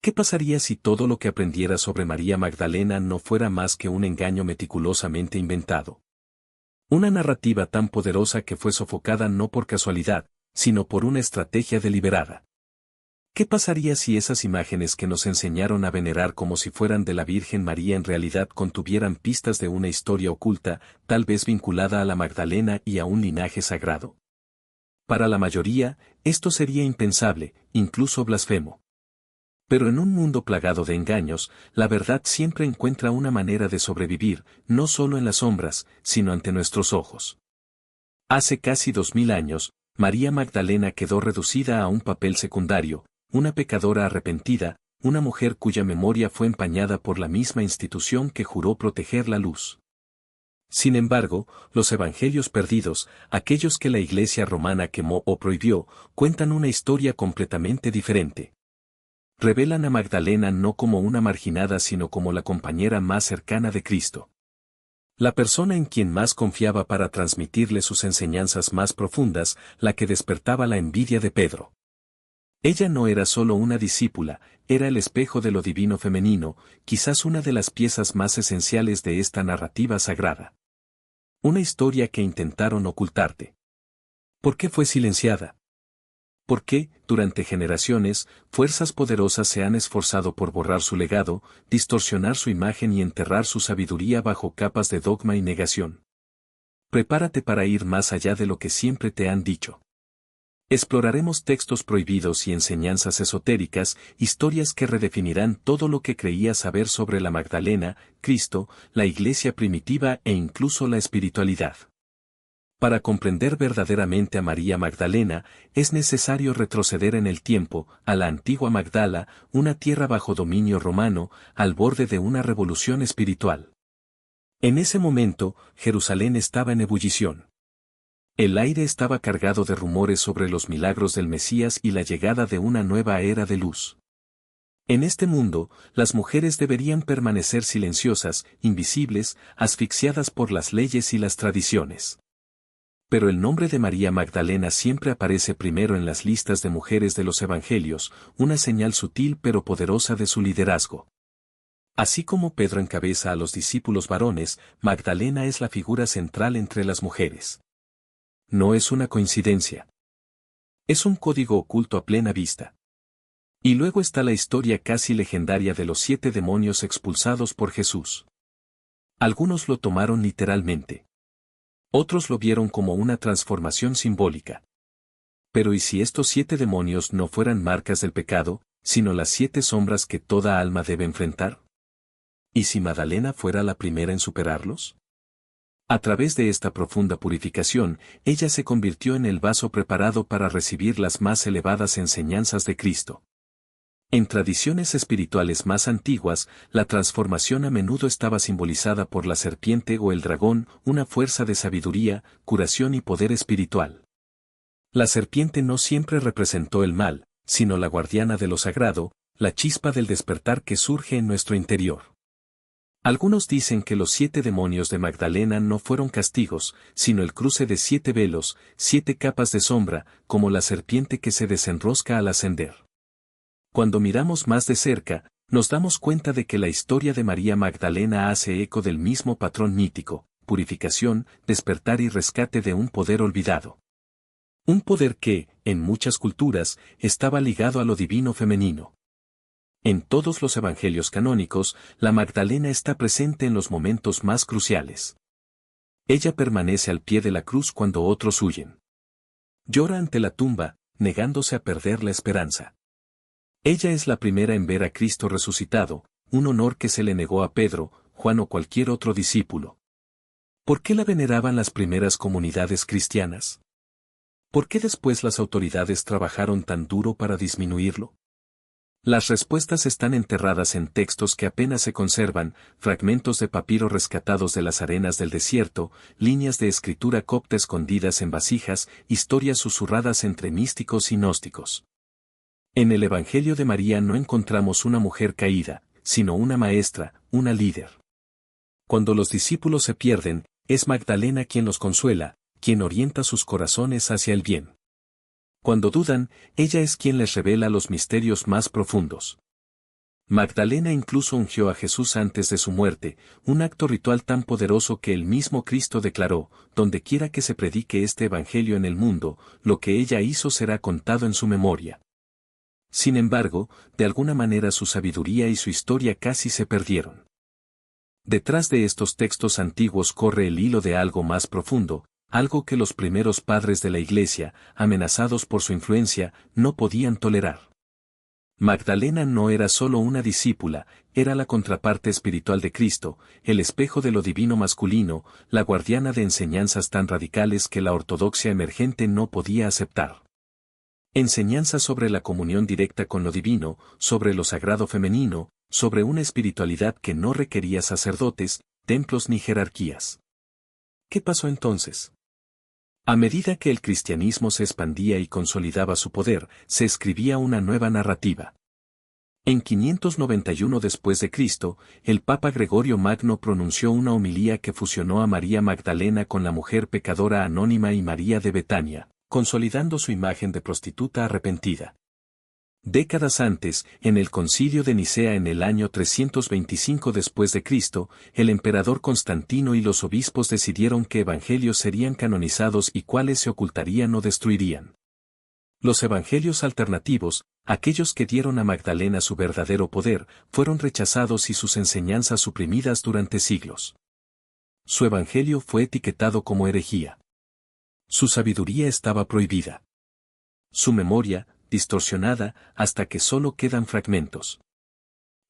¿Qué pasaría si todo lo que aprendiera sobre María Magdalena no fuera más que un engaño meticulosamente inventado? Una narrativa tan poderosa que fue sofocada no por casualidad, sino por una estrategia deliberada. ¿Qué pasaría si esas imágenes que nos enseñaron a venerar como si fueran de la Virgen María en realidad contuvieran pistas de una historia oculta, tal vez vinculada a la Magdalena y a un linaje sagrado? Para la mayoría, esto sería impensable, incluso blasfemo. Pero en un mundo plagado de engaños, la verdad siempre encuentra una manera de sobrevivir, no solo en las sombras, sino ante nuestros ojos. Hace casi 2000 años, María Magdalena quedó reducida a un papel secundario, una pecadora arrepentida, una mujer cuya memoria fue empañada por la misma institución que juró proteger la luz. Sin embargo, los evangelios perdidos, aquellos que la Iglesia romana quemó o prohibió, cuentan una historia completamente diferente. Revelan a Magdalena no como una marginada sino como la compañera más cercana de Cristo. La persona en quien más confiaba para transmitirle sus enseñanzas más profundas, la que despertaba la envidia de Pedro. Ella no era solo una discípula, era el espejo de lo divino femenino, quizás una de las piezas más esenciales de esta narrativa sagrada. Una historia que intentaron ocultarte. ¿Por qué fue silenciada? ¿Por qué, durante generaciones, fuerzas poderosas se han esforzado por borrar su legado, distorsionar su imagen y enterrar su sabiduría bajo capas de dogma y negación? Prepárate para ir más allá de lo que siempre te han dicho. Exploraremos textos prohibidos y enseñanzas esotéricas, historias que redefinirán todo lo que creías saber sobre la Magdalena, Cristo, la Iglesia primitiva e incluso la espiritualidad. Para comprender verdaderamente a María Magdalena, es necesario retroceder en el tiempo, a la antigua Magdala, una tierra bajo dominio romano, al borde de una revolución espiritual. En ese momento, Jerusalén estaba en ebullición. El aire estaba cargado de rumores sobre los milagros del Mesías y la llegada de una nueva era de luz. En este mundo, las mujeres deberían permanecer silenciosas, invisibles, asfixiadas por las leyes y las tradiciones. Pero el nombre de María Magdalena siempre aparece primero en las listas de mujeres de los evangelios, una señal sutil pero poderosa de su liderazgo. Así como Pedro encabeza a los discípulos varones, Magdalena es la figura central entre las mujeres. No es una coincidencia. Es un código oculto a plena vista. Y luego está la historia casi legendaria de los 7 demonios expulsados por Jesús. Algunos lo tomaron literalmente. Otros lo vieron como una transformación simbólica. Pero ¿y si estos 7 demonios no fueran marcas del pecado, sino las 7 sombras que toda alma debe enfrentar? ¿Y si Magdalena fuera la primera en superarlos? A través de esta profunda purificación, ella se convirtió en el vaso preparado para recibir las más elevadas enseñanzas de Cristo. En tradiciones espirituales más antiguas, la transformación a menudo estaba simbolizada por la serpiente o el dragón, una fuerza de sabiduría, curación y poder espiritual. La serpiente no siempre representó el mal, sino la guardiana de lo sagrado, la chispa del despertar que surge en nuestro interior. Algunos dicen que los 7 demonios de Magdalena no fueron castigos, sino el cruce de 7 velos, 7 capas de sombra, como la serpiente que se desenrosca al ascender. Cuando miramos más de cerca, nos damos cuenta de que la historia de María Magdalena hace eco del mismo patrón mítico, purificación, despertar y rescate de un poder olvidado. Un poder que, en muchas culturas, estaba ligado a lo divino femenino. En todos los evangelios canónicos, la Magdalena está presente en los momentos más cruciales. Ella permanece al pie de la cruz cuando otros huyen. Llora ante la tumba, negándose a perder la esperanza. Ella es la primera en ver a Cristo resucitado, un honor que se le negó a Pedro, Juan o cualquier otro discípulo. ¿Por qué la veneraban las primeras comunidades cristianas? ¿Por qué después las autoridades trabajaron tan duro para disminuirlo? Las respuestas están enterradas en textos que apenas se conservan, fragmentos de papiro rescatados de las arenas del desierto, líneas de escritura copta escondidas en vasijas, historias susurradas entre místicos y gnósticos. En el Evangelio de María no encontramos una mujer caída, sino una maestra, una líder. Cuando los discípulos se pierden, es Magdalena quien los consuela, quien orienta sus corazones hacia el bien. Cuando dudan, ella es quien les revela los misterios más profundos. Magdalena incluso ungió a Jesús antes de su muerte, un acto ritual tan poderoso que el mismo Cristo declaró: donde quiera que se predique este evangelio en el mundo, lo que ella hizo será contado en su memoria. Sin embargo, de alguna manera su sabiduría y su historia casi se perdieron. Detrás de estos textos antiguos corre el hilo de algo más profundo, algo que los primeros padres de la Iglesia, amenazados por su influencia, no podían tolerar. Magdalena no era solo una discípula, era la contraparte espiritual de Cristo, el espejo de lo divino masculino, la guardiana de enseñanzas tan radicales que la ortodoxia emergente no podía aceptar. Enseñanzas sobre la comunión directa con lo divino, sobre lo sagrado femenino, sobre una espiritualidad que no requería sacerdotes, templos ni jerarquías. ¿Qué pasó entonces? A medida que el cristianismo se expandía y consolidaba su poder, se escribía una nueva narrativa. En 591 después de Cristo, el Papa Gregorio Magno pronunció una homilía que fusionó a María Magdalena con la mujer pecadora anónima y María de Betania, consolidando su imagen de prostituta arrepentida. Décadas antes, en el Concilio de Nicea en el año 325 después de Cristo, el emperador Constantino y los obispos decidieron qué evangelios serían canonizados y cuáles se ocultarían o destruirían. Los evangelios alternativos, aquellos que dieron a Magdalena su verdadero poder, fueron rechazados y sus enseñanzas suprimidas durante siglos. Su evangelio fue etiquetado como herejía. Su sabiduría estaba prohibida. Su memoria, distorsionada, hasta que solo quedan fragmentos.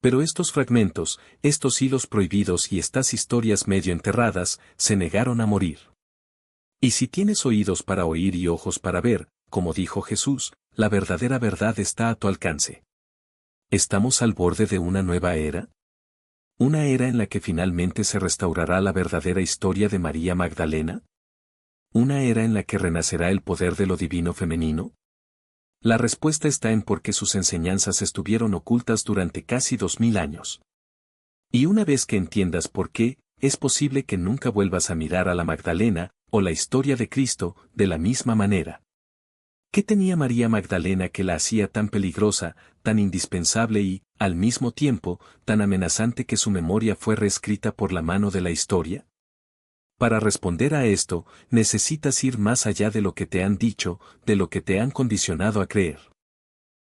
Pero estos fragmentos, estos hilos prohibidos y estas historias medio enterradas, se negaron a morir. Y si tienes oídos para oír y ojos para ver, como dijo Jesús, la verdadera verdad está a tu alcance. ¿Estamos al borde de una nueva era? ¿Una era en la que finalmente se restaurará la verdadera historia de María Magdalena? ¿Una era en la que renacerá el poder de lo divino femenino? La respuesta está en por qué sus enseñanzas estuvieron ocultas durante casi 2000 años. Y una vez que entiendas por qué, es posible que nunca vuelvas a mirar a la Magdalena, o la historia de Cristo, de la misma manera. ¿Qué tenía María Magdalena que la hacía tan peligrosa, tan indispensable y, al mismo tiempo, tan amenazante que su memoria fue reescrita por la mano de la historia? Para responder a esto, necesitas ir más allá de lo que te han dicho, de lo que te han condicionado a creer.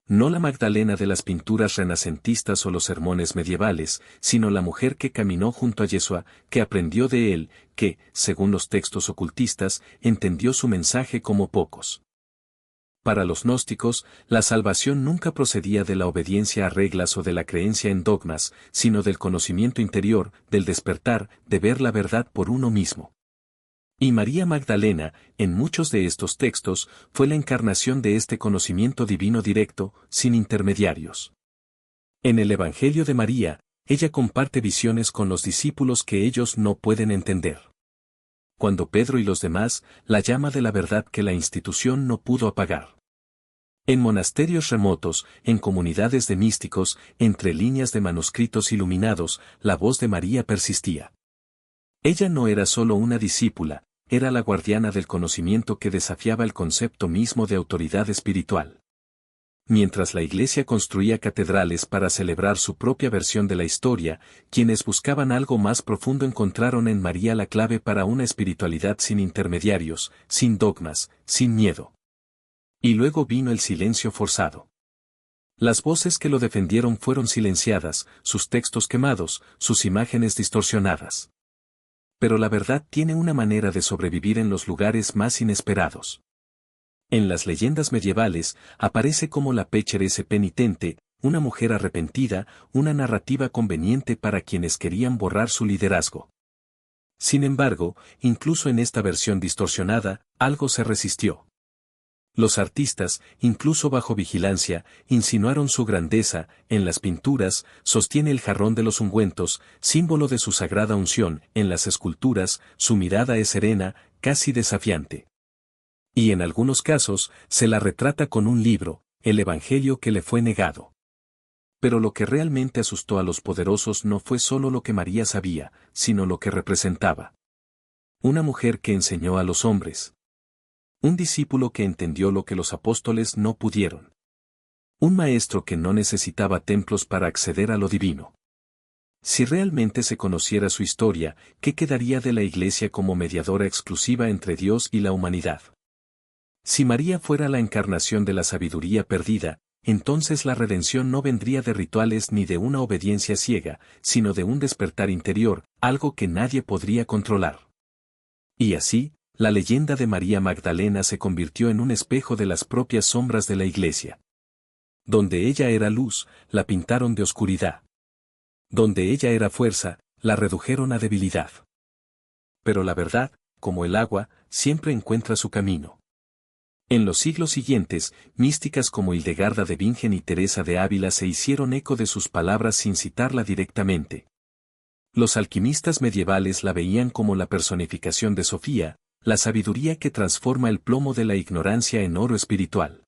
No la Magdalena de las pinturas renacentistas o los sermones medievales, sino la mujer que caminó junto a Yeshua, que aprendió de él, que, según los textos ocultistas, entendió su mensaje como pocos. Para los gnósticos, la salvación nunca procedía de la obediencia a reglas o de la creencia en dogmas, sino del conocimiento interior, del despertar, de ver la verdad por uno mismo. Y María Magdalena, en muchos de estos textos, fue la encarnación de este conocimiento divino directo, sin intermediarios. En el Evangelio de María, ella comparte visiones con los discípulos que ellos no pueden entender. Cuando Pedro y los demás, la llama de la verdad que la institución no pudo apagar. En monasterios remotos, en comunidades de místicos, entre líneas de manuscritos iluminados, la voz de María persistía. Ella no era solo una discípula, era la guardiana del conocimiento que desafiaba el concepto mismo de autoridad espiritual. Mientras la Iglesia construía catedrales para celebrar su propia versión de la historia, quienes buscaban algo más profundo encontraron en María la clave para una espiritualidad sin intermediarios, sin dogmas, sin miedo. Y luego vino el silencio forzado. Las voces que lo defendieron fueron silenciadas, sus textos quemados, sus imágenes distorsionadas. Pero la verdad tiene una manera de sobrevivir en los lugares más inesperados. En las leyendas medievales, aparece como la Pécherese penitente, una mujer arrepentida, una narrativa conveniente para quienes querían borrar su liderazgo. Sin embargo, incluso en esta versión distorsionada, algo se resistió. Los artistas, incluso bajo vigilancia, insinuaron su grandeza, en las pinturas, sostiene el jarrón de los ungüentos, símbolo de su sagrada unción, en las esculturas, su mirada es serena, casi desafiante. Y en algunos casos, se la retrata con un libro, el Evangelio que le fue negado. Pero lo que realmente asustó a los poderosos no fue solo lo que María sabía, sino lo que representaba. Una mujer que enseñó a los hombres. Un discípulo que entendió lo que los apóstoles no pudieron. Un maestro que no necesitaba templos para acceder a lo divino. Si realmente se conociera su historia, ¿qué quedaría de la Iglesia como mediadora exclusiva entre Dios y la humanidad? Si María fuera la encarnación de la sabiduría perdida, entonces la redención no vendría de rituales ni de una obediencia ciega, sino de un despertar interior, algo que nadie podría controlar. Y así, la leyenda de María Magdalena se convirtió en un espejo de las propias sombras de la Iglesia. Donde ella era luz, la pintaron de oscuridad. Donde ella era fuerza, la redujeron a debilidad. Pero la verdad, como el agua, siempre encuentra su camino. En los siglos siguientes, místicas como Hildegarda de Bingen y Teresa de Ávila se hicieron eco de sus palabras sin citarla directamente. Los alquimistas medievales la veían como la personificación de Sofía, la sabiduría que transforma el plomo de la ignorancia en oro espiritual.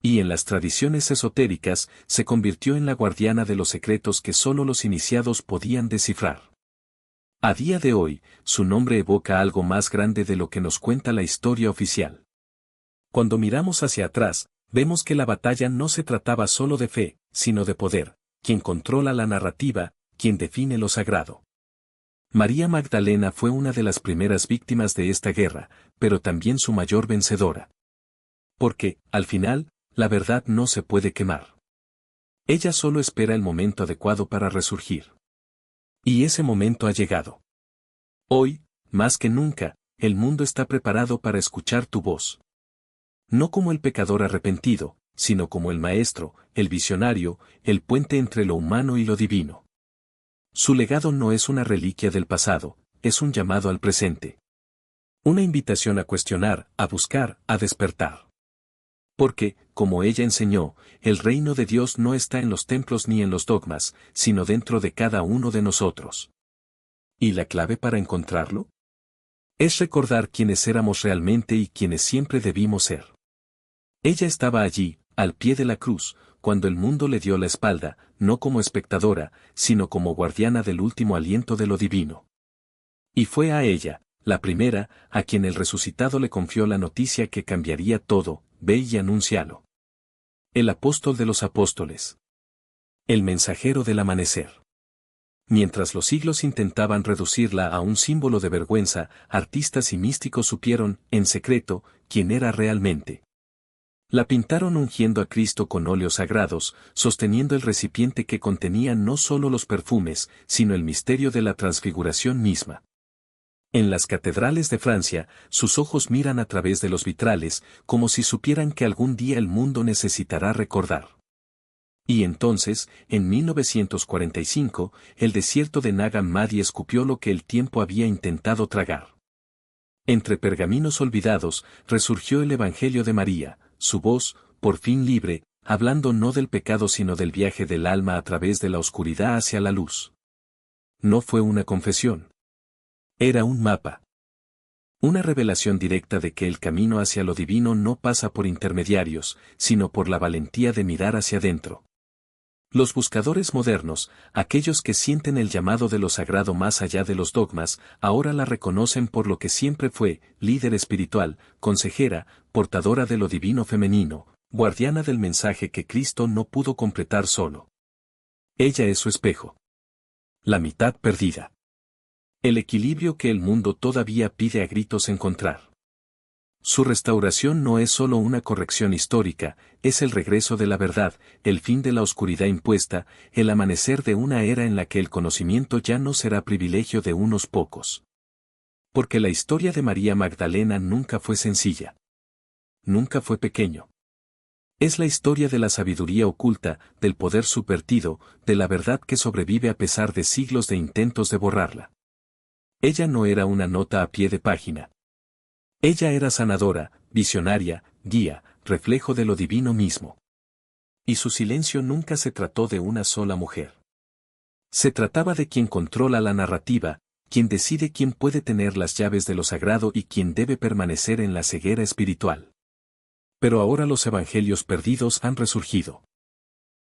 Y en las tradiciones esotéricas, se convirtió en la guardiana de los secretos que solo los iniciados podían descifrar. A día de hoy, su nombre evoca algo más grande de lo que nos cuenta la historia oficial. Cuando miramos hacia atrás, vemos que la batalla no se trataba solo de fe, sino de poder, quien controla la narrativa, quien define lo sagrado. María Magdalena fue una de las primeras víctimas de esta guerra, pero también su mayor vencedora. Porque, al final, la verdad no se puede quemar. Ella solo espera el momento adecuado para resurgir. Y ese momento ha llegado. Hoy, más que nunca, el mundo está preparado para escuchar tu voz. No como el pecador arrepentido, sino como el maestro, el visionario, el puente entre lo humano y lo divino. Su legado no es una reliquia del pasado, es un llamado al presente. Una invitación a cuestionar, a buscar, a despertar. Porque, como ella enseñó, el reino de Dios no está en los templos ni en los dogmas, sino dentro de cada uno de nosotros. ¿Y la clave para encontrarlo? Es recordar quiénes éramos realmente y quienes siempre debimos ser. Ella estaba allí, al pie de la cruz, cuando el mundo le dio la espalda, no como espectadora, sino como guardiana del último aliento de lo divino. Y fue a ella, la primera, a quien el resucitado le confió la noticia que cambiaría todo: ve y anúncialo. El apóstol de los apóstoles. El mensajero del amanecer. Mientras los siglos intentaban reducirla a un símbolo de vergüenza, artistas y místicos supieron, en secreto, quién era realmente. La pintaron ungiendo a Cristo con óleos sagrados, sosteniendo el recipiente que contenía no solo los perfumes, sino el misterio de la transfiguración misma. En las catedrales de Francia, sus ojos miran a través de los vitrales, como si supieran que algún día el mundo necesitará recordar. Y entonces, en 1945, el desierto de Nag Hammadi escupió lo que el tiempo había intentado tragar. Entre pergaminos olvidados, resurgió el Evangelio de María, su voz, por fin libre, hablando no del pecado sino del viaje del alma a través de la oscuridad hacia la luz. No fue una confesión. Era un mapa. Una revelación directa de que el camino hacia lo divino no pasa por intermediarios, sino por la valentía de mirar hacia adentro. Los buscadores modernos, aquellos que sienten el llamado de lo sagrado más allá de los dogmas, ahora la reconocen por lo que siempre fue: líder espiritual, consejera, portadora de lo divino femenino, guardiana del mensaje que Cristo no pudo completar solo. Ella es su espejo. La mitad perdida. El equilibrio que el mundo todavía pide a gritos encontrar. Su restauración no es solo una corrección histórica, es el regreso de la verdad, el fin de la oscuridad impuesta, el amanecer de una era en la que el conocimiento ya no será privilegio de unos pocos. Porque la historia de María Magdalena nunca fue sencilla. Nunca fue pequeño. Es la historia de la sabiduría oculta, del poder subvertido, de la verdad que sobrevive a pesar de siglos de intentos de borrarla. Ella no era una nota a pie de página. Ella era sanadora, visionaria, guía, reflejo de lo divino mismo. Y su silencio nunca se trató de una sola mujer. Se trataba de quien controla la narrativa, quien decide quién puede tener las llaves de lo sagrado y quién debe permanecer en la ceguera espiritual. Pero ahora los evangelios perdidos han resurgido.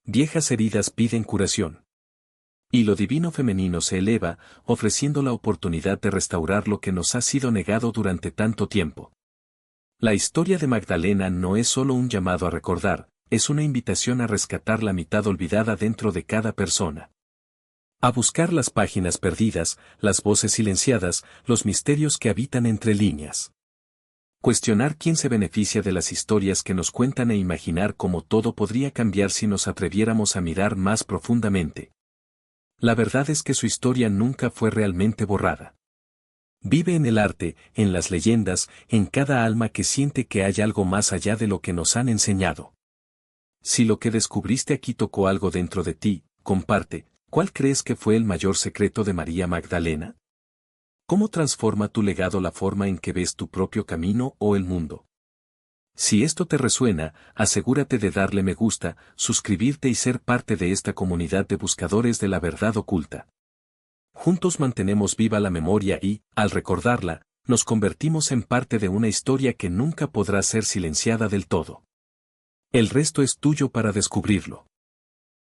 Viejas heridas piden curación. Y lo divino femenino se eleva, ofreciendo la oportunidad de restaurar lo que nos ha sido negado durante tanto tiempo. La historia de Magdalena no es solo un llamado a recordar, es una invitación a rescatar la mitad olvidada dentro de cada persona. A buscar las páginas perdidas, las voces silenciadas, los misterios que habitan entre líneas. Cuestionar quién se beneficia de las historias que nos cuentan e imaginar cómo todo podría cambiar si nos atreviéramos a mirar más profundamente. La verdad es que su historia nunca fue realmente borrada. Vive en el arte, en las leyendas, en cada alma que siente que hay algo más allá de lo que nos han enseñado. Si lo que descubriste aquí tocó algo dentro de ti, comparte. ¿Cuál crees que fue el mayor secreto de María Magdalena? ¿Cómo transforma tu legado la forma en que ves tu propio camino o el mundo? Si esto te resuena, asegúrate de darle me gusta, suscribirte y ser parte de esta comunidad de buscadores de la verdad oculta. Juntos mantenemos viva la memoria y, al recordarla, nos convertimos en parte de una historia que nunca podrá ser silenciada del todo. El resto es tuyo para descubrirlo.